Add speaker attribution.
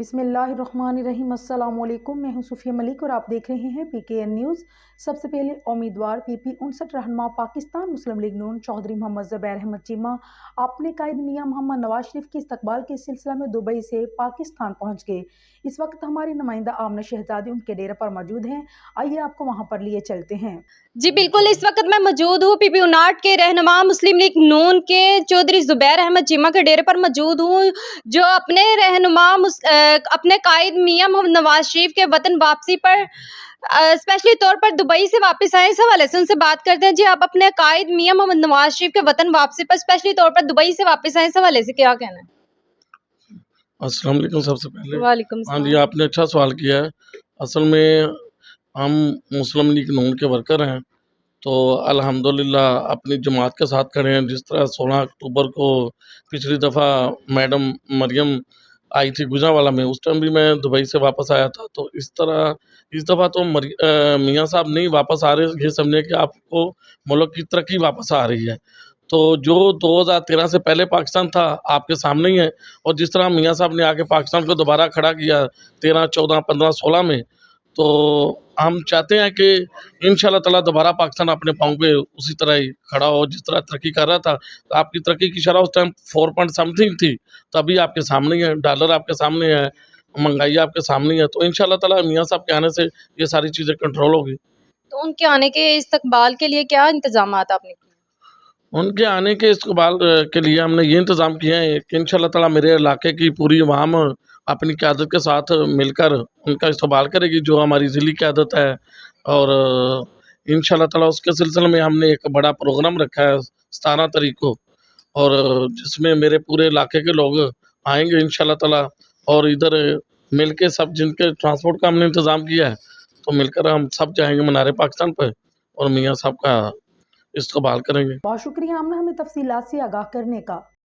Speaker 1: بسم اللہ الرحمن الرحیم۔ السلام علیکم، میں ہوں صفیہ ملک اور آپ دیکھ رہے ہیں PKN نیوز۔ سب سے پہلے امیدوار PP 59 رہنما پاکستان مسلم لیگ نون چودھری محمد زبیر احمد چیمہ اپنے قائد میاں محمد نواز شریف کے استقبال کے سلسلہ میں دبئی سے پاکستان پہنچ گئے۔ اس وقت ہماری نمائندہ آمنہ شہزادی ان کے ڈیرے پر موجود ہیں، آئیے آپ کو وہاں پر لیے چلتے ہیں۔
Speaker 2: جی بالکل، اس وقت میں موجود ہوں PP 59 کے رہنما مسلم لیگ نون کے چودھری زبیر احمد چیمہ کے ڈیرے پر موجود ہوں، جو اپنے رہنما اپنے قائد میاں محمد نواز شریف کے وطن واپسی پر اسپیشلی طور پر دبئی سے واپس آئے۔ اس حوالے سے ان سے بات کرتے ہیں۔ جی، آپ اپنے قائد میاں محمد نواز شریف کے وطن واپسی پر اسپیشلی طور پر دبئی سے واپس آئے، اس حوالے سے کیا کہنا ہے؟
Speaker 3: السلام علیکم۔ سب سے پہلے
Speaker 2: وعلیکم
Speaker 3: ہاں
Speaker 2: السلام۔
Speaker 3: جی، آپ نے اچھا سوال کیا ہے۔ اصل میں ہم مسلم لیگ نون کے ورکر ہیں، تو الحمدللہ اپنی جماعت کے ساتھ کھڑے ہیں۔ جس طرح 16 اکتوبر کو پچھلی دفعہ میڈم مریم آئی تھی گجرانوالہ میں، اس ٹائم بھی میں دبئی سے واپس آیا تھا، تو اس طرح اس دفعہ تو میاں صاحب نہیں واپس آ رہے، یہ سمجھیں کہ آپ کو ملک کی ترقی واپس آ رہی ہے۔ تو جو 2013 سے پہلے پاکستان تھا آپ کے سامنے ہی ہے، اور جس طرح میاں صاحب نے آگے پاکستان کو دوبارہ کھڑا کیا 13، 14، 15، 16 میں، تو ہم چاہتے ہیں کہ انشاءاللہ تعالیٰ دوبارہ پاکستان اپنے پاؤں پہ اسی طرح ہی کھڑا ہو جس طرح ترقی کر رہا تھا۔ آپ کی ترقی کی شرح اس ٹائم 4 پوائنٹ سمتھنگ تھی، تو ابھی آپ کے سامنے ہی ہے، ڈالر آپ کے سامنے ہے، مہنگائی آپ کے سامنے ہے، تو انشاءاللہ تعالیٰ میاں صاحب کے آنے سے یہ ساری چیزیں کنٹرول ہوگی۔
Speaker 2: تو ان کے آنے کے استقبال کے لیے کیا انتظامات آپ نے کیے؟
Speaker 3: ان کے آنے کے استقبال کے لیے ہم نے یہ انتظام کیا ہے کہ انشاءاللہ تعالیٰ میرے علاقے کی پوری عوام اپنی قیادت کے ساتھ مل کر ان کا استقبال کرے گی، جو ہماری ضلعی قیادت ہے، اور انشاءاللہ تعالیٰ اس کے سلسلے میں ہم نے ایک بڑا پروگرام رکھا ہے 17 تاریخ کو، اور جس میں میرے پورے علاقے کے لوگ آئیں گے انشاءاللہ تعالیٰ، اور ادھر مل کے سب جن کے ٹرانسپورٹ کا ہم نے انتظام کیا ہے، تو مل کر ہم سب جائیں گے منارے پاکستان پہ اور میاں صاحب کا استقبال کریں گے۔
Speaker 1: بہت شکریہ آمنہ ہمیں تفصیلات سے آگاہ کرنے کا۔